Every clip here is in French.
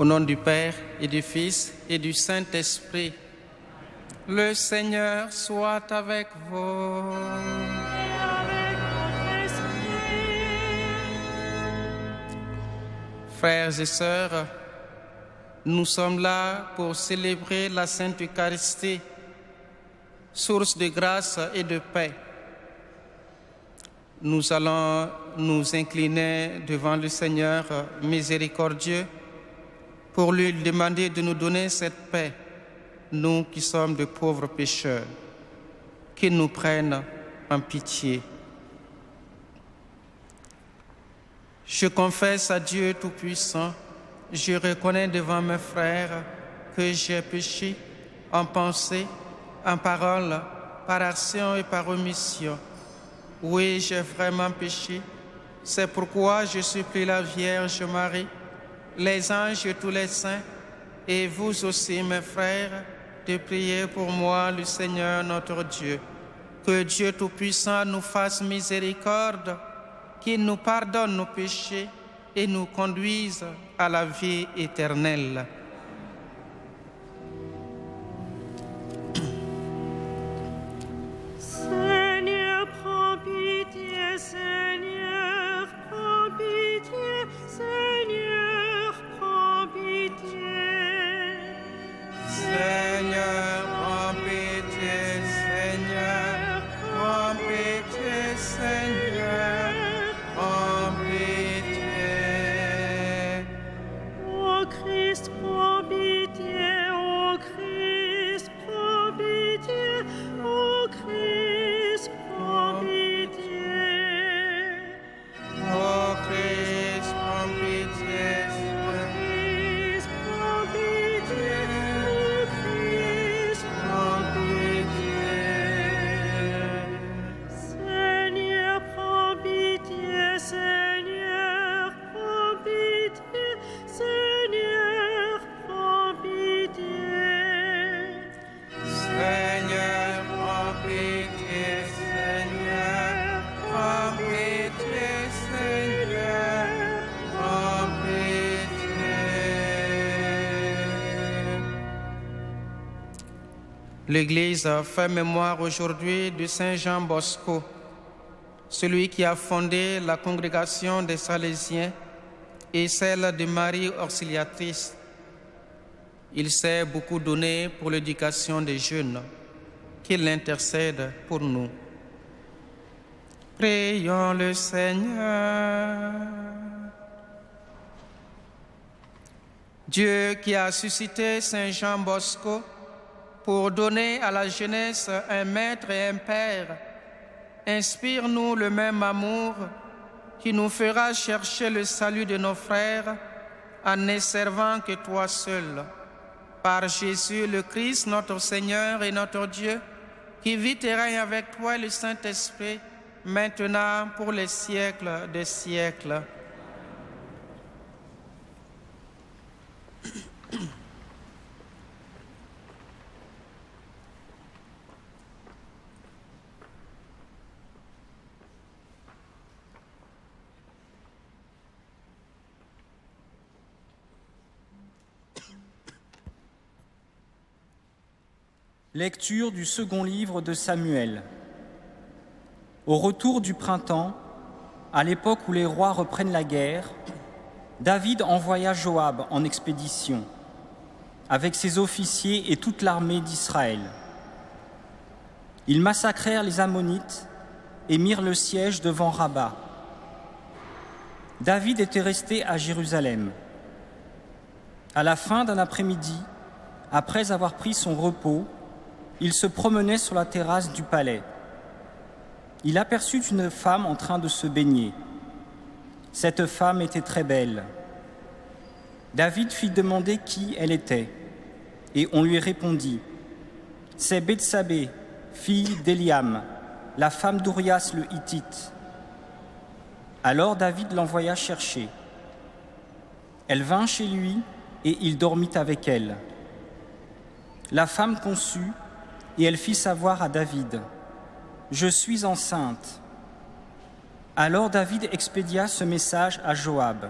Au nom du Père et du Fils et du Saint-Esprit, le Seigneur soit avec vous. Et avec votre esprit. Frères et sœurs, nous sommes là pour célébrer la Sainte Eucharistie, source de grâce et de paix. Nous allons nous incliner devant le Seigneur miséricordieux pour lui demander de nous donner cette paix, nous qui sommes de pauvres pécheurs, qu'il nous prenne en pitié. Je confesse à Dieu Tout-Puissant, je reconnais devant mes frères que j'ai péché en pensée, en parole, par action et par omission. Oui, j'ai vraiment péché. C'est pourquoi je supplie la Vierge Marie, les anges et tous les saints, et vous aussi, mes frères, de prier pour moi, le Seigneur notre Dieu. Que Dieu Tout-Puissant nous fasse miséricorde, qu'il nous pardonne nos péchés et nous conduise à la vie éternelle. Seigneur, prends pitié, Seigneur, prends pitié, Seigneur, prends pitié. Seigneur, prends pitié, Seigneur, prends pitié, Seigneur, prends pitié. Ô Christ, prends pitié, ô Christ, prends pitié, ô Christ, prends pitié. Ô Christ, prends pitié, Christ, prends pitié, ô Christ, prends pitié. Seigneur, prends pitié, Seigneur, prends pitié, Seigneur, prends pitié. Seigneur, prends pitié, Seigneur, prends pitié, Seigneur, prends pitié. L'Église fait mémoire aujourd'hui de Saint Jean Bosco, celui qui a fondé la congrégation des Salésiens et celle de Marie Auxiliatrice. Il s'est beaucoup donné pour l'éducation des jeunes. Qu'il intercède pour nous. Prions le Seigneur. Dieu qui a suscité Saint Jean Bosco pour donner à la jeunesse un maître et un père, inspire-nous le même amour qui nous fera chercher le salut de nos frères en ne servant que toi seul. Par Jésus le Christ, notre Seigneur et notre Dieu, qui vit et règne avec toi et le Saint-Esprit, maintenant pour les siècles des siècles. Lecture du second livre de Samuel. Au retour du printemps, à l'époque où les rois reprennent la guerre, David envoya Joab en expédition, avec ses officiers et toute l'armée d'Israël. Ils massacrèrent les Ammonites et mirent le siège devant Rabat. David était resté à Jérusalem. À la fin d'un après-midi, après avoir pris son repos, il se promenait sur la terrasse du palais. Il aperçut une femme en train de se baigner. Cette femme était très belle. David fit demander qui elle était, et on lui répondit « C'est Bethsabée, fille d'Éliam, la femme d'Urias le Hittite. » Alors David l'envoya chercher. Elle vint chez lui, et il dormit avec elle. La femme conçut, et elle fit savoir à David « Je suis enceinte. » Alors David expédia ce message à Joab.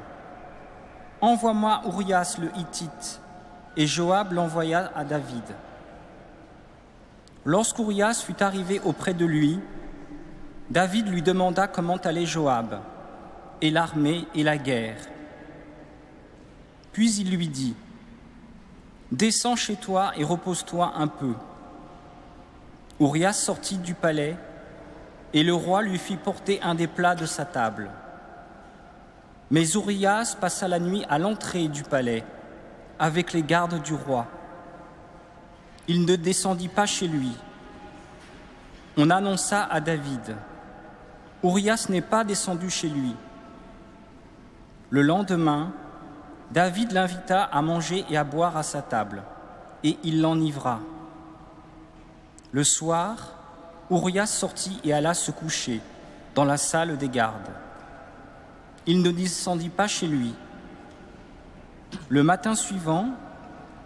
Envoie-moi Urias le Hittite. Et Joab l'envoya à David. Lorsqu'Urias fut arrivé auprès de lui, David lui demanda comment allait Joab, et l'armée et la guerre. Puis il lui dit : Descends chez toi et repose-toi un peu. Urias sortit du palais, et le roi lui fit porter un des plats de sa table. Mais Urias passa la nuit à l'entrée du palais, avec les gardes du roi. Il ne descendit pas chez lui. On annonça à David : Urias n'est pas descendu chez lui. Le lendemain, David l'invita à manger et à boire à sa table, et il l'enivra. Le soir, Urias sortit et alla se coucher dans la salle des gardes. Il ne descendit pas chez lui. Le matin suivant,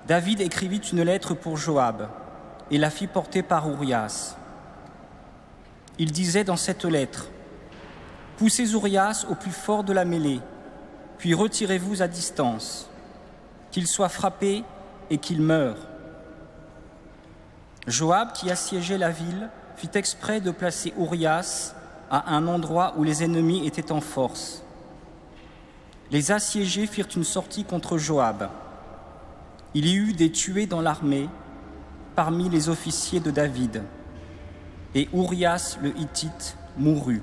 David écrivit une lettre pour Joab et la fit porter par Urias. Il disait dans cette lettre : Poussez Urias au plus fort de la mêlée, puis retirez-vous à distance, qu'il soit frappé et qu'il meure. Joab, qui assiégeait la ville, fit exprès de placer Urias à un endroit où les ennemis étaient en force. Les assiégés firent une sortie contre Joab. Il y eut des tués dans l'armée parmi les officiers de David, et Urias le Hittite mourut.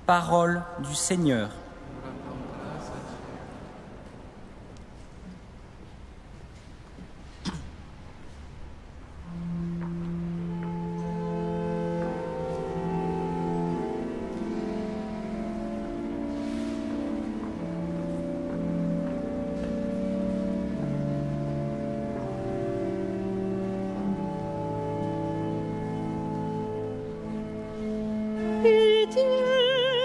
Parole du Seigneur. Pitié,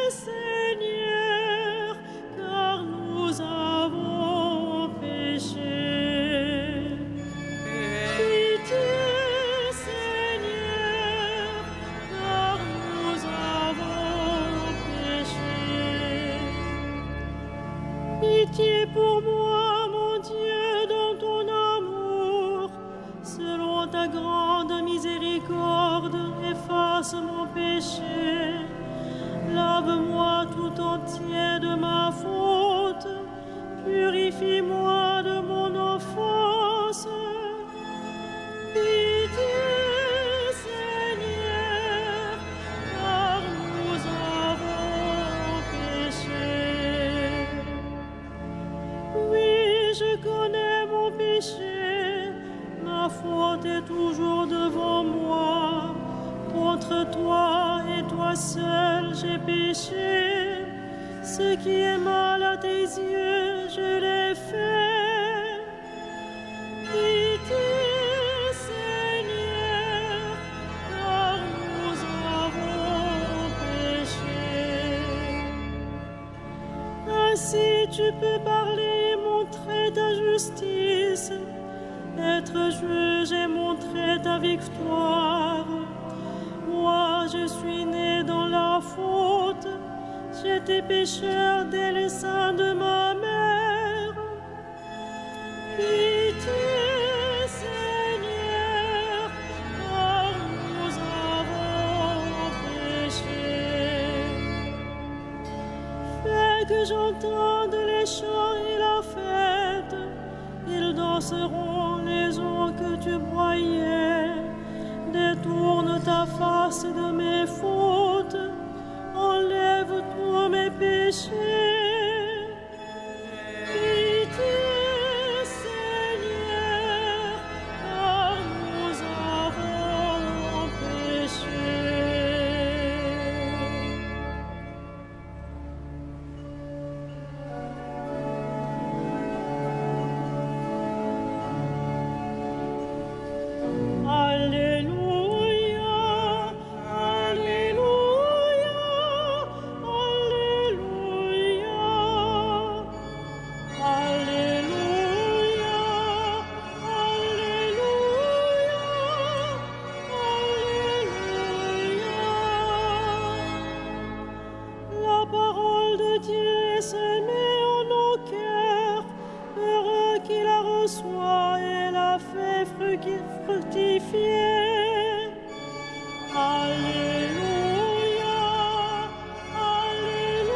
Seigneur, car nous avons péché. Pitié, Seigneur, car nous avons péché. Pitié pour moi, mon Dieu, dans ton amour, selon ta grande miséricorde, efface mon péché. Lave-moi tout entier de ma faute, purifie-moi de mon offense. Pitié, Seigneur, car nous avons péché. Oui, je connais mon péché, ma faute est toujours devant moi. Contre toi et toi seul j'ai péché, ce qui est mal à tes yeux, je l'ai fait. Pitié, Seigneur, car nous avons péché. Ainsi tu peux parler et montrer ta justice, être juge et montrer ta victoire. Moi, je suis né dans la faute, j'étais pécheur dès le sein de ma mère. Pitié, Seigneur, car nous avons péché. Fais que j'entende les chants et la fête, ils danseront les eaux que tu broyais. Détourne ta face de mes fautes, enlève tous mes péchés. Pitié, Seigneur, car nous avons péché. sanctifié. Alléluia, Alléluia, Alléluia.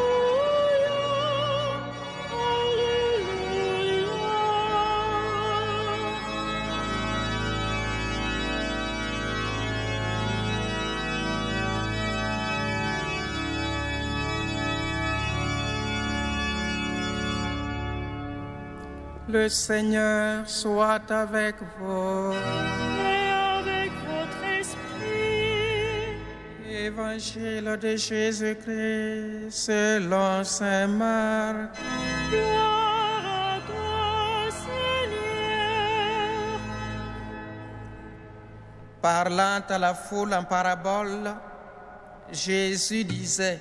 Le Seigneur soit avec vous. Et avec votre esprit. Évangile de Jésus-Christ selon saint Marc. Gloire à toi, Seigneur. Parlant à la foule en parabole, Jésus disait: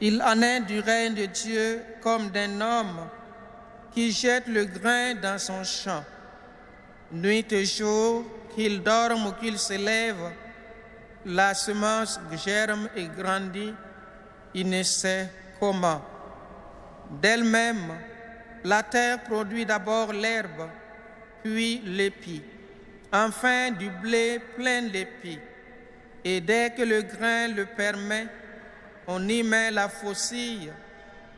Il en est du règne de Dieu comme d'un homme qui jette le grain dans son champ. Nuit et jour, qu'il dorme ou qu'il se lève, la semence germe et grandit, il ne sait comment. D'elle-même, la terre produit d'abord l'herbe, puis l'épi, enfin du blé plein d'épi. Et dès que le grain le permet, on y met la faucille,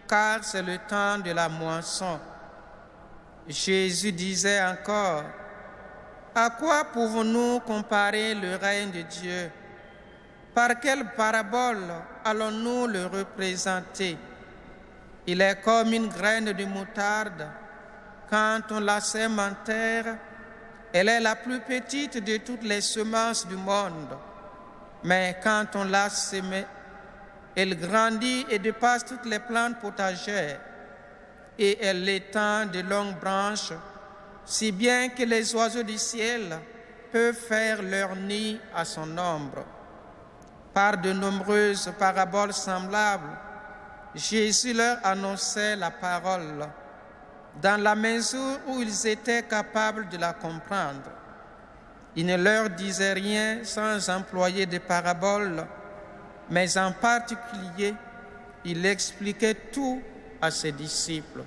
car c'est le temps de la moisson. Jésus disait encore: À quoi pouvons-nous comparer le règne de Dieu? Par quelle parabole allons-nous le représenter? Il est comme une graine de moutarde. Quand on la sème en terre, elle est la plus petite de toutes les semences du monde. Mais quand on l'a semée, elle grandit et dépasse toutes les plantes potagères. Et elle étend de longues branches, si bien que les oiseaux du ciel peuvent faire leur nid à son ombre. Par de nombreuses paraboles semblables, Jésus leur annonçait la parole, dans la mesure où ils étaient capables de la comprendre. Il ne leur disait rien sans employer des paraboles, mais en particulier, il expliquait tout à ses disciples.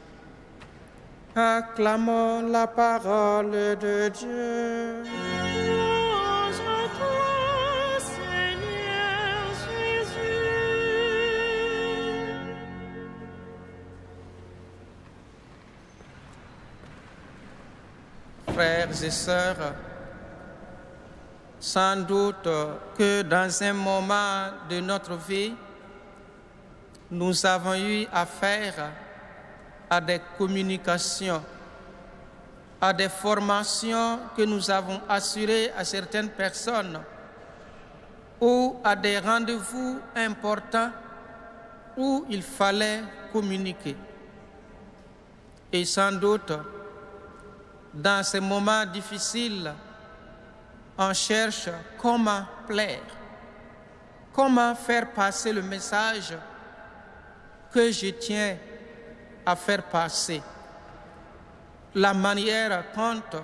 Acclamons la parole de Dieu. Louange à toi, Seigneur Jésus. Frères et sœurs, sans doute que dans un moment de notre vie, nous avons eu affaire à des communications, à des formations que nous avons assurées à certaines personnes ou à des rendez-vous importants où il fallait communiquer. Et sans doute, dans ces moments difficiles, on cherche comment plaire, comment faire passer le message que je tiens à faire passer. La manière compte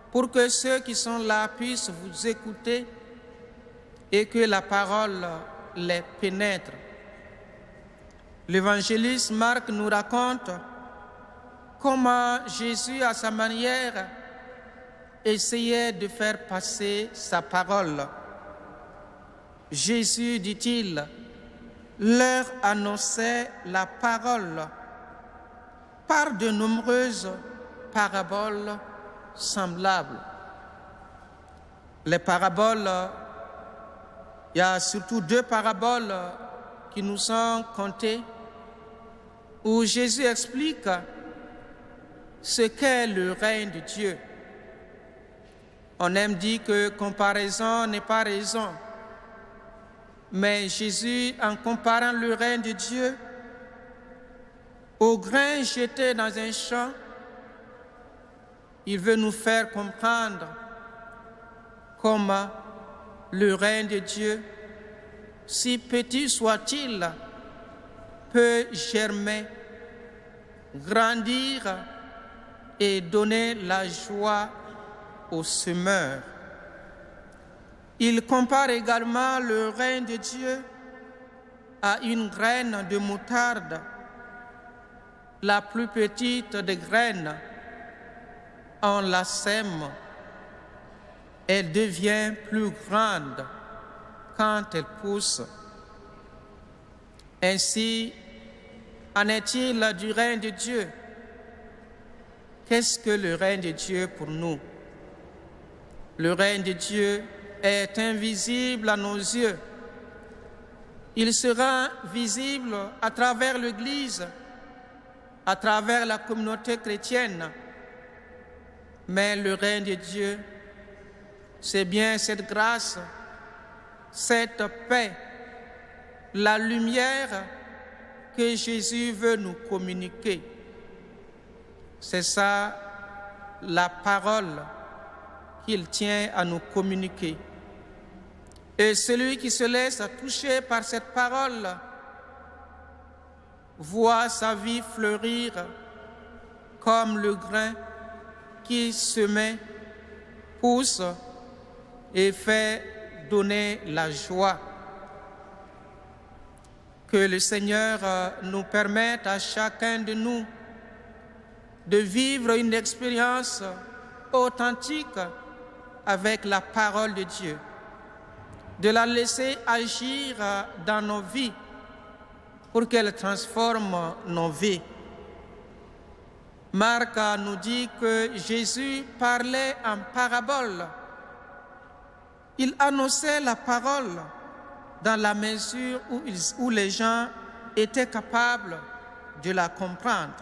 pour que ceux qui sont là puissent vous écouter et que la parole les pénètre. L'évangéliste Marc nous raconte comment Jésus, à sa manière, essayait de faire passer sa parole. Jésus, dit-il, leur annonçait la parole par de nombreuses paraboles semblables. Les paraboles, il y a surtout 2 paraboles qui nous sont contées où Jésus explique ce qu'est le règne de Dieu. On aime dire que comparaison n'est pas raison. Mais Jésus, en comparant le règne de Dieu au grain jeté dans un champ, il veut nous faire comprendre comment le règne de Dieu, si petit soit-il, peut germer, grandir et donner la joie aux semeurs. Il compare également le règne de Dieu à une graine de moutarde, la plus petite des graines. On la sème elle devient plus grande quand elle pousse. Ainsi, en est-il du règne de Dieu? Qu'est-ce que le règne de Dieu pour nous? Le règne de Dieu est invisible à nos yeux. Il sera visible à travers l'Église, à travers la communauté chrétienne. Mais le règne de Dieu, c'est bien cette grâce, cette paix, la lumière que Jésus veut nous communiquer. C'est ça la parole qu'il tient à nous communiquer. Et celui qui se laisse toucher par cette parole voit sa vie fleurir comme le grain qui semé, pousse et fait donner la joie. Que le Seigneur nous permette à chacun de nous de vivre une expérience authentique avec la parole de Dieu, de la laisser agir dans nos vies pour qu'elle transforme nos vies. Marc nous dit que Jésus parlait en parabole. Il annonçait la parole dans la mesure où les gens étaient capables de la comprendre.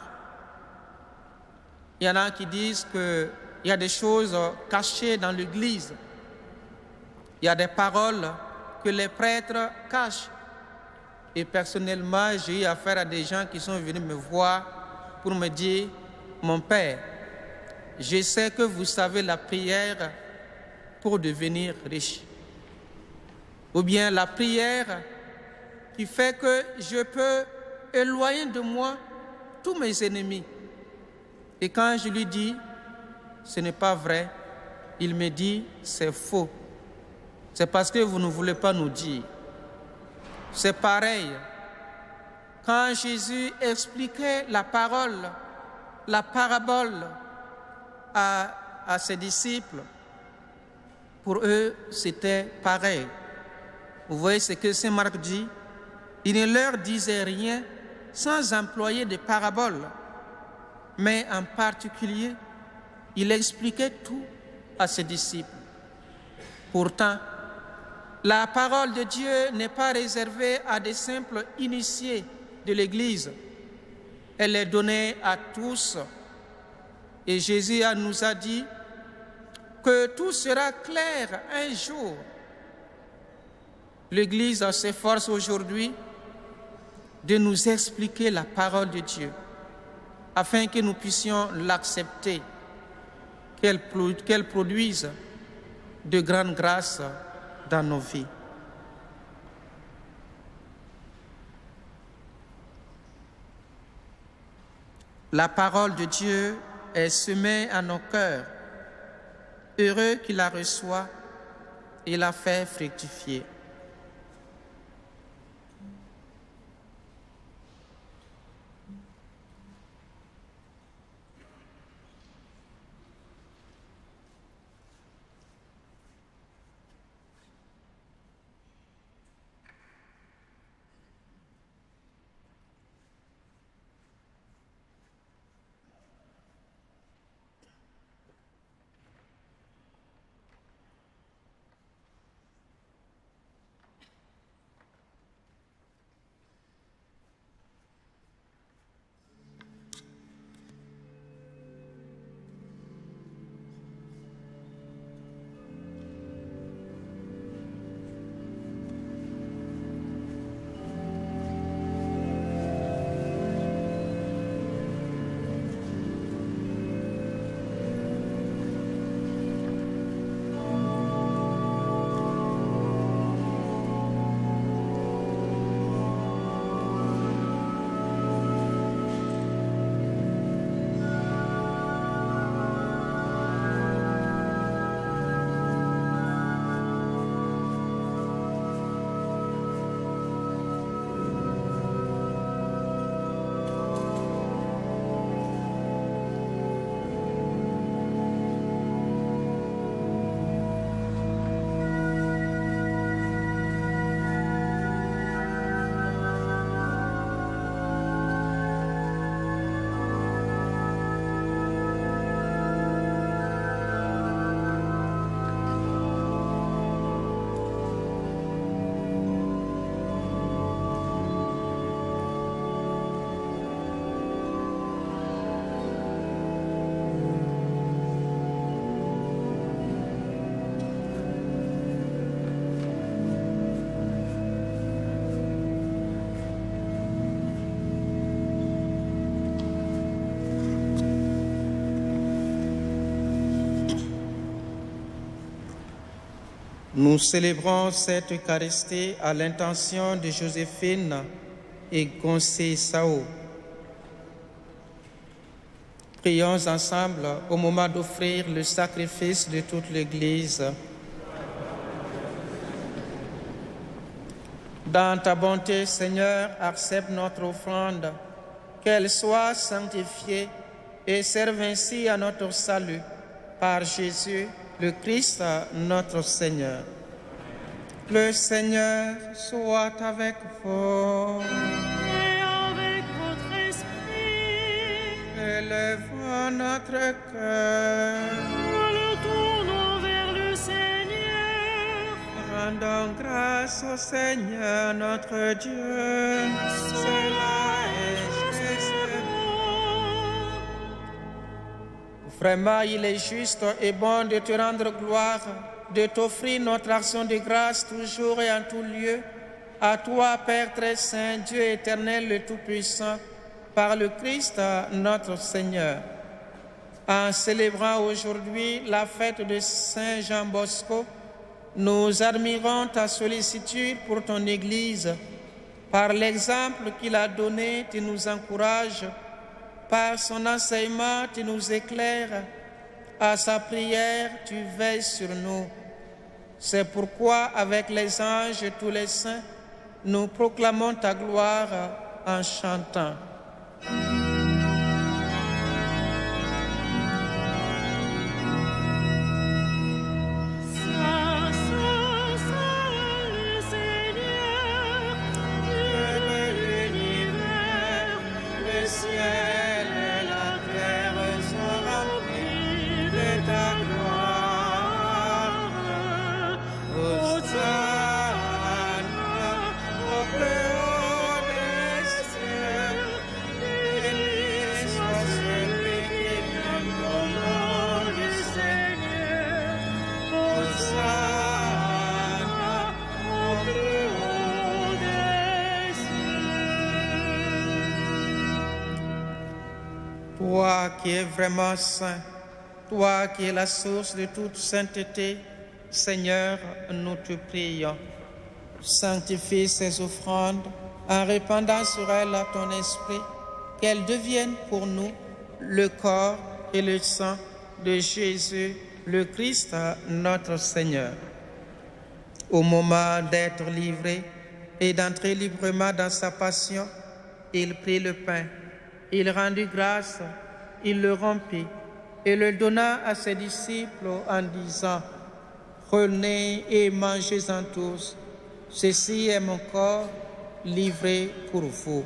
Il y en a qui disent qu'il y a des choses cachées dans l'Église. Il y a des paroles que les prêtres cachent. Et personnellement, j'ai eu affaire à des gens qui sont venus me voir pour me dire: mon Père, je sais que vous savez la prière pour devenir riche. Ou bien la prière qui fait que je peux éloigner de moi tous mes ennemis. Et quand je lui dis, ce n'est pas vrai, il me dit, c'est faux. C'est parce que vous ne voulez pas nous dire. C'est pareil. Quand Jésus expliquait la parole, la parabole à ses disciples, pour eux, c'était pareil. Vous voyez ce que Saint Marc dit? Il ne leur disait rien sans employer de paraboles. Mais en particulier, il expliquait tout à ses disciples. Pourtant, la parole de Dieu n'est pas réservée à des simples initiés de l'Église. Elle est donnée à tous. Et Jésus nous a dit que tout sera clair un jour. L'Église s'efforce aujourd'hui de nous expliquer la parole de Dieu afin que nous puissions l'accepter, qu'elle produise de grandes grâces dans nos vies. La parole de Dieu est semée à nos cœurs. Heureux qui la reçoit et la fait fructifier. Nous célébrons cette Eucharistie à l'intention de Joséphine et Gonçé Sao. Prions ensemble au moment d'offrir le sacrifice de toute l'Église. Dans ta bonté, Seigneur, accepte notre offrande, qu'elle soit sanctifiée et serve ainsi à notre salut, par Jésus, le Christ, notre Seigneur. Le Seigneur soit avec vous. Et avec votre esprit. Élevons notre cœur. Nous le tournons vers le Seigneur. Rendons grâce au Seigneur notre Dieu. Cela est juste. Vraiment, il est juste et bon de te rendre gloire, de t'offrir notre action de grâce toujours et en tout lieu. À toi, Père très saint, Dieu éternel, le Tout-Puissant, par le Christ notre Seigneur. En célébrant aujourd'hui la fête de Saint Jean Bosco, nous admirons ta sollicitude pour ton Église. Par l'exemple qu'il a donné, tu nous encourages. Par son enseignement, tu nous éclaires. À sa prière, tu veilles sur nous. C'est pourquoi, avec les anges et tous les saints, nous proclamons ta gloire en chantant. Toi qui es vraiment saint, toi qui es la source de toute sainteté, Seigneur, nous te prions. Sanctifie ces offrandes en répandant sur elles ton esprit, qu'elles deviennent pour nous le corps et le sang de Jésus, le Christ, notre Seigneur. Au moment d'être livré et d'entrer librement dans sa passion, il prit le pain. Il rendit grâce, il le rompit et le donna à ses disciples en disant, « Prenez et mangez-en tous, ceci est mon corps livré pour vous. »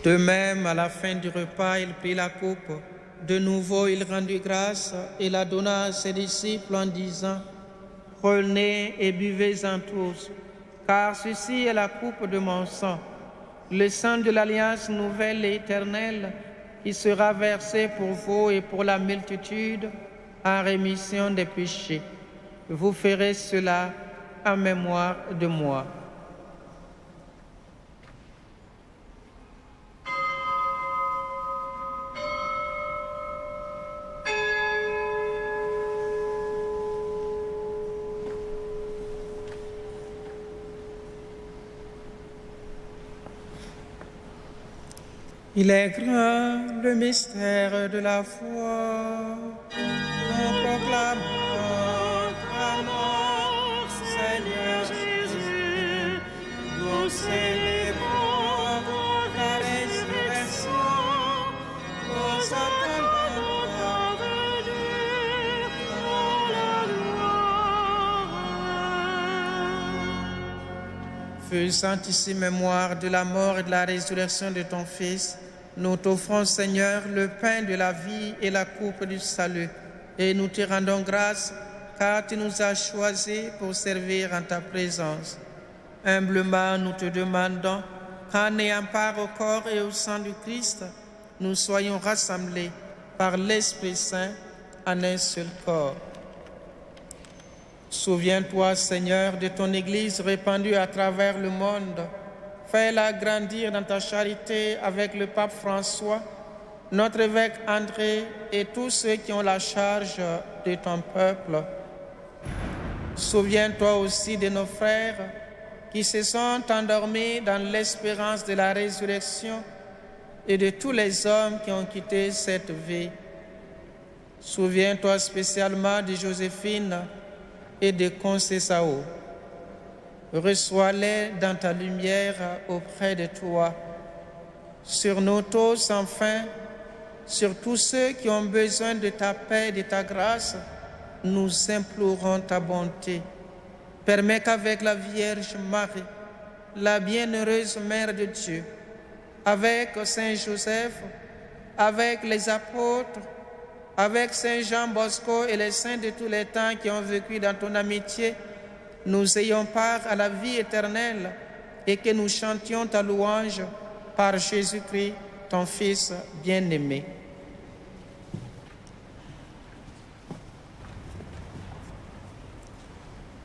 De même, à la fin du repas, il prit la coupe. De nouveau, il rendit grâce et la donna à ses disciples en disant, « Prenez et buvez-en tous, car ceci est la coupe de mon sang, le sang de l'alliance nouvelle et éternelle, qui sera versé pour vous et pour la multitude en rémission des péchés. Vous ferez cela en mémoire de moi. » Il est grand le mystère de la foi. Nous proclamons ta mort, Seigneur Jésus. Nous célébrons ta résurrection. Nous attendons ta venue dans la gloire. Faisant ici mémoire de la mort et de la résurrection de ton Fils, nous t'offrons, Seigneur, le pain de la vie et la coupe du salut, et nous te rendons grâce, car tu nous as choisis pour servir en ta présence. Humblement, nous te demandons qu'en ayant part au corps et au sang du Christ, nous soyons rassemblés par l'Esprit Saint en un seul corps. Souviens-toi, Seigneur, de ton Église répandue à travers le monde. Fais-la grandir dans ta charité avec le pape François, notre évêque André et tous ceux qui ont la charge de ton peuple. Souviens-toi aussi de nos frères qui se sont endormis dans l'espérance de la résurrection et de tous les hommes qui ont quitté cette vie. Souviens-toi spécialement de Joséphine et de Conceição. Reçois-les dans ta lumière auprès de toi. Sur nous tous, enfin, sur tous ceux qui ont besoin de ta paix et de ta grâce, nous implorons ta bonté. Permets qu'avec la Vierge Marie, la bienheureuse Mère de Dieu, avec Saint Joseph, avec les apôtres, avec Saint Jean Bosco et les saints de tous les temps qui ont vécu dans ton amitié, nous ayons part à la vie éternelle et que nous chantions ta louange par Jésus-Christ, ton Fils bien-aimé.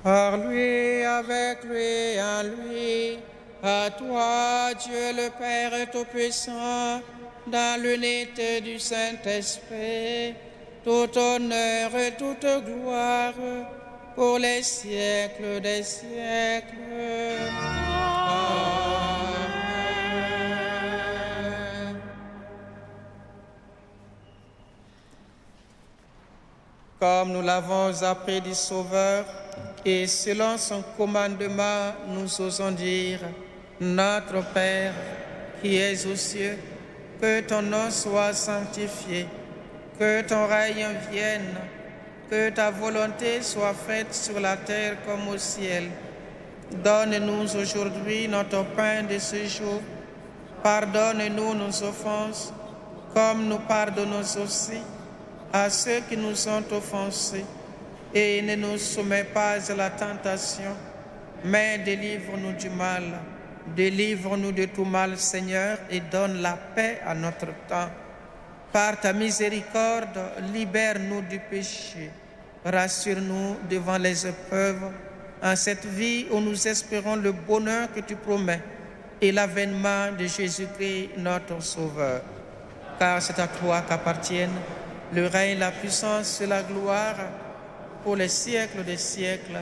Par lui, avec lui, en lui, à toi, Dieu le Père Tout-Puissant, dans l'unité du Saint-Esprit, tout honneur et toute gloire pour les siècles des siècles. Amen. Comme nous l'avons appris du Sauveur, et selon son commandement, nous osons dire, Notre Père, qui es aux cieux, que ton nom soit sanctifié, que ton règne vienne, que ta volonté soit faite sur la terre comme au ciel. Donne-nous aujourd'hui notre pain de ce jour. Pardonne-nous nos offenses, comme nous pardonnons aussi à ceux qui nous ont offensés. Et ne nous soumets pas à la tentation, mais délivre-nous du mal. Délivre-nous de tout mal, Seigneur, et donne la paix à notre temps. Par ta miséricorde, libère-nous du péché. Rassure-nous devant les épreuves, en cette vie où nous espérons le bonheur que tu promets et l'avènement de Jésus-Christ, notre Sauveur. Car c'est à toi qu'appartiennent le règne, la puissance et la gloire pour les siècles des siècles.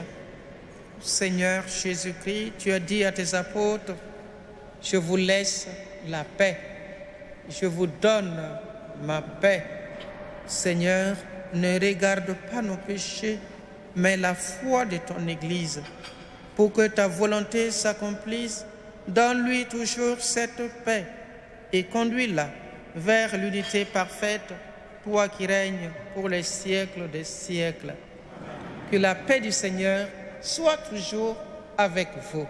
Seigneur Jésus-Christ, tu as dit à tes apôtres, je vous laisse la paix, je vous donne ma paix. Seigneur, ne regarde pas nos péchés, mais la foi de ton Église. Pour que ta volonté s'accomplisse, donne-lui toujours cette paix et conduis-la vers l'unité parfaite, toi qui règnes pour les siècles des siècles. Que la paix du Seigneur soit toujours avec vous.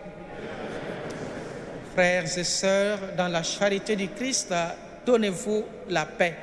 Frères et sœurs, dans la charité du Christ, donnez-vous la paix.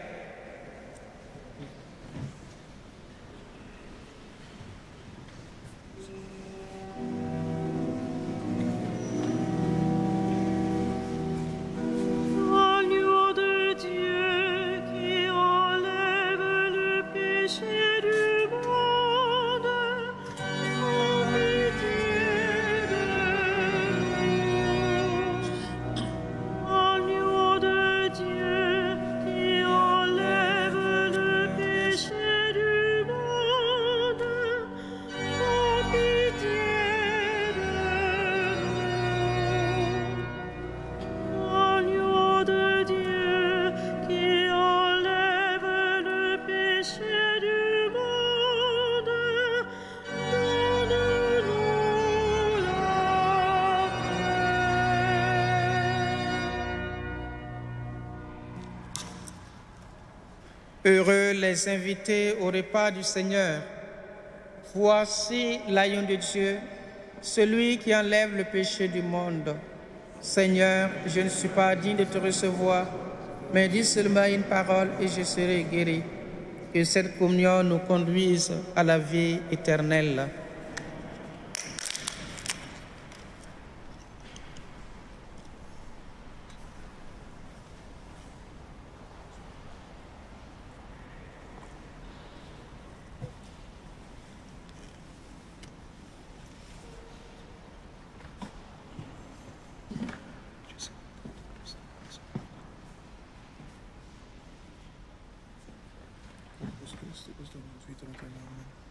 Heureux les invités au repas du Seigneur. Voici l'agneau de Dieu, celui qui enlève le péché du monde. Seigneur, je ne suis pas digne de te recevoir, mais dis seulement une parole et je serai guéri. Que cette communion nous conduise à la vie éternelle. Yesus Kristus dan Mântuitorul tău. Amen.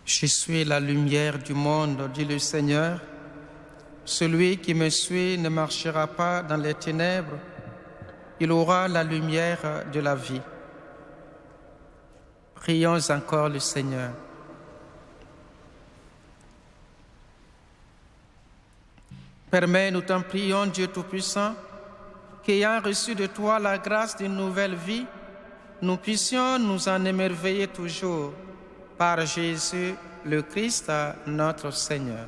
Je suis la lumière du monde, dit le Seigneur. Celui qui me suit ne marchera pas dans les ténèbres, il aura la lumière de la vie. Prions encore le Seigneur. Permets, nous t'en prions, Dieu Tout-Puissant, qu'ayant reçu de toi la grâce d'une nouvelle vie, nous puissions nous en émerveiller toujours par Jésus le Christ, notre Seigneur.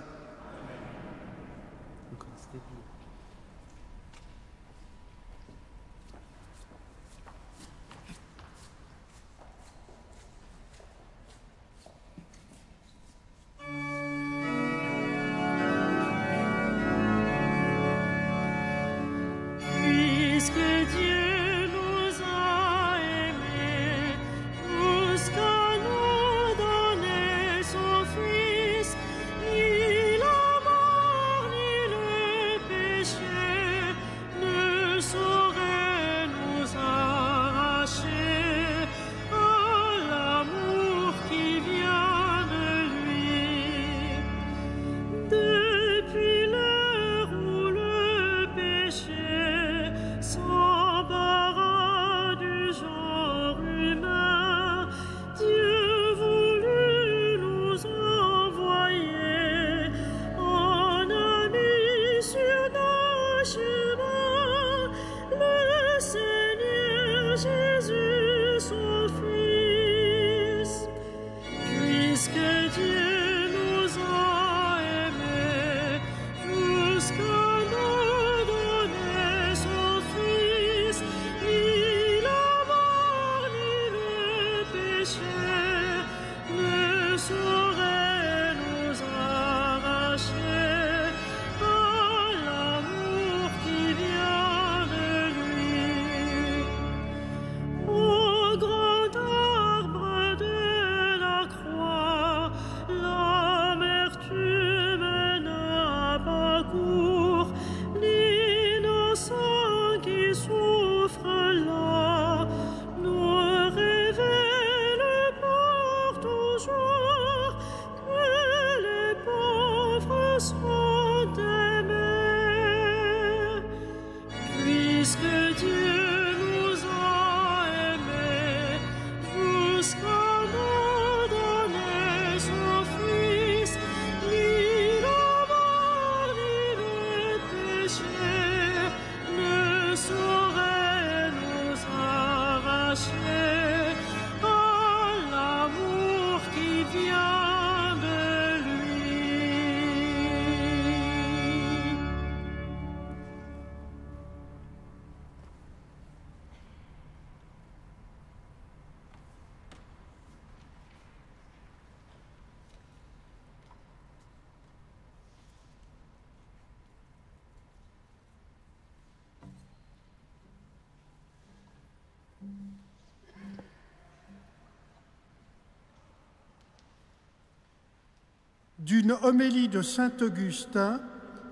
D'une homélie de saint Augustin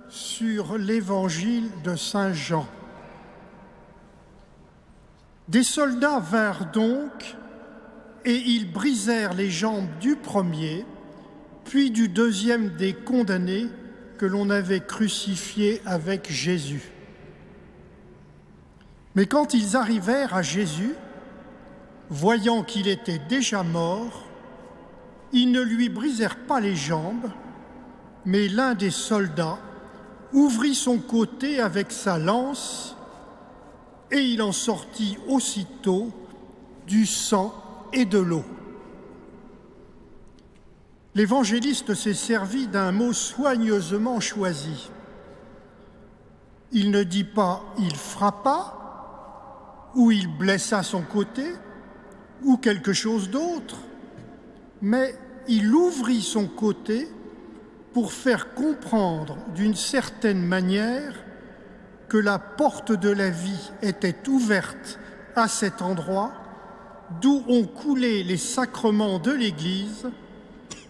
sur l'évangile de saint Jean. Des soldats vinrent donc, et ils brisèrent les jambes du premier, puis du deuxième des condamnés que l'on avait crucifié avec Jésus. Mais quand ils arrivèrent à Jésus, voyant qu'il était déjà mort, ils ne lui brisèrent pas les jambes, mais l'un des soldats ouvrit son côté avec sa lance, et il en sortit aussitôt du sang et de l'eau. L'évangéliste s'est servi d'un mot soigneusement choisi. Il ne dit pas « il frappa » ou « il blessa son côté » ou quelque chose d'autre, mais il ouvrit son côté pour faire comprendre d'une certaine manière que la porte de la vie était ouverte à cet endroit d'où ont coulé les sacrements de l'Église,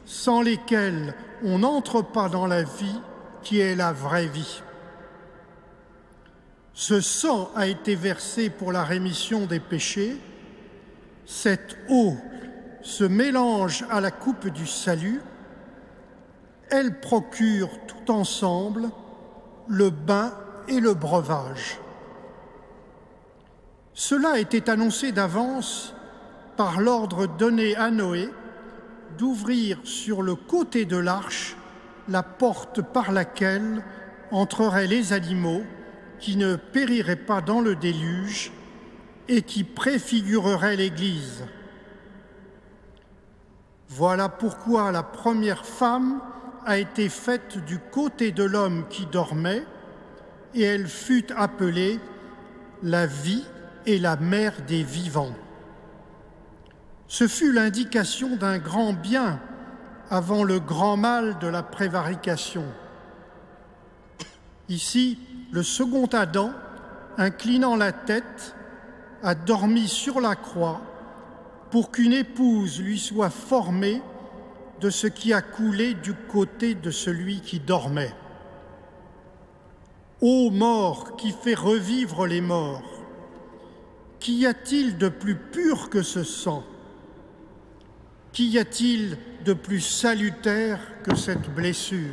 sans lesquels on n'entre pas dans la vie qui est la vraie vie. Ce sang a été versé pour la rémission des péchés, cette eau se mélangent à la coupe du salut, elles procurent tout ensemble le bain et le breuvage. Cela était annoncé d'avance par l'ordre donné à Noé d'ouvrir sur le côté de l'arche la porte par laquelle entreraient les animaux qui ne périraient pas dans le déluge et qui préfigureraient l'Église. Voilà pourquoi la première femme a été faite du côté de l'homme qui dormait, et elle fut appelée la vie et la mère des vivants. Ce fut l'indication d'un grand bien avant le grand mal de la prévarication. Ici, le second Adam, inclinant la tête, a dormi sur la croix pour qu'une épouse lui soit formée de ce qui a coulé du côté de celui qui dormait. Ô mort qui fait revivre les morts, qu'y a-t-il de plus pur que ce sang? Qu'y a-t-il de plus salutaire que cette blessure?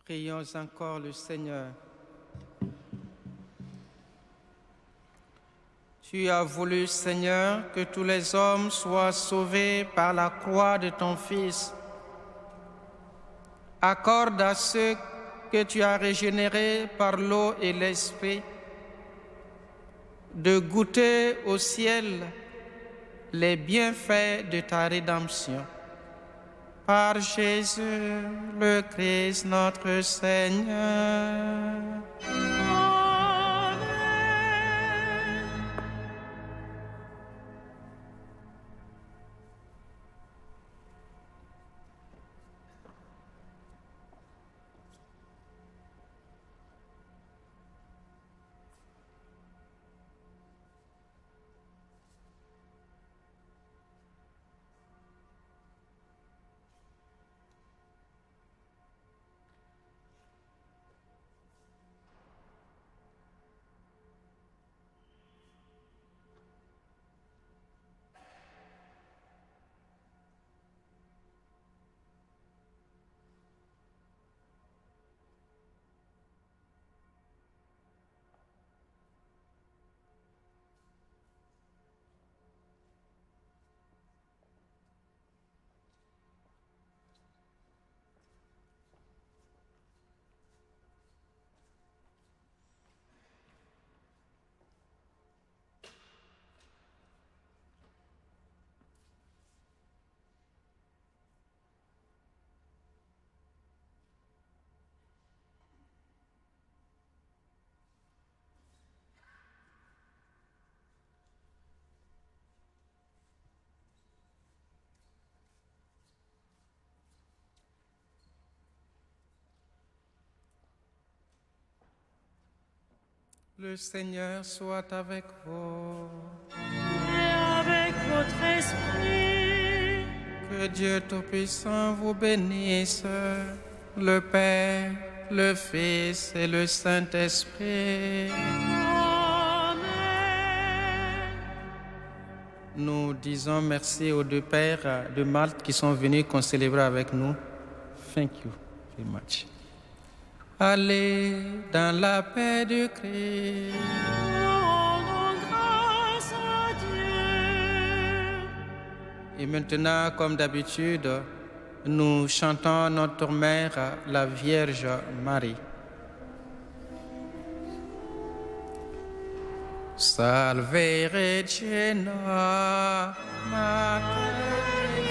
Prions encore le Seigneur. Tu as voulu, Seigneur, que tous les hommes soient sauvés par la croix de ton Fils. Accorde à ceux que tu as régénérés par l'eau et l'Esprit de goûter au ciel les bienfaits de ta rédemption. Par Jésus, le Christ, notre Seigneur. Amen. Le Seigneur soit avec vous. Et avec votre esprit. Que Dieu Tout-Puissant vous bénisse, le Père, le Fils et le Saint-Esprit. Amen. Nous disons merci aux deux pères de Malte qui sont venus concélébrer avec nous. Thank you very much. Allez dans la paix du Christ. Rendons grâce à Dieu. Et maintenant, comme d'habitude, nous chantons notre mère, la Vierge Marie. Salve Regina, Mater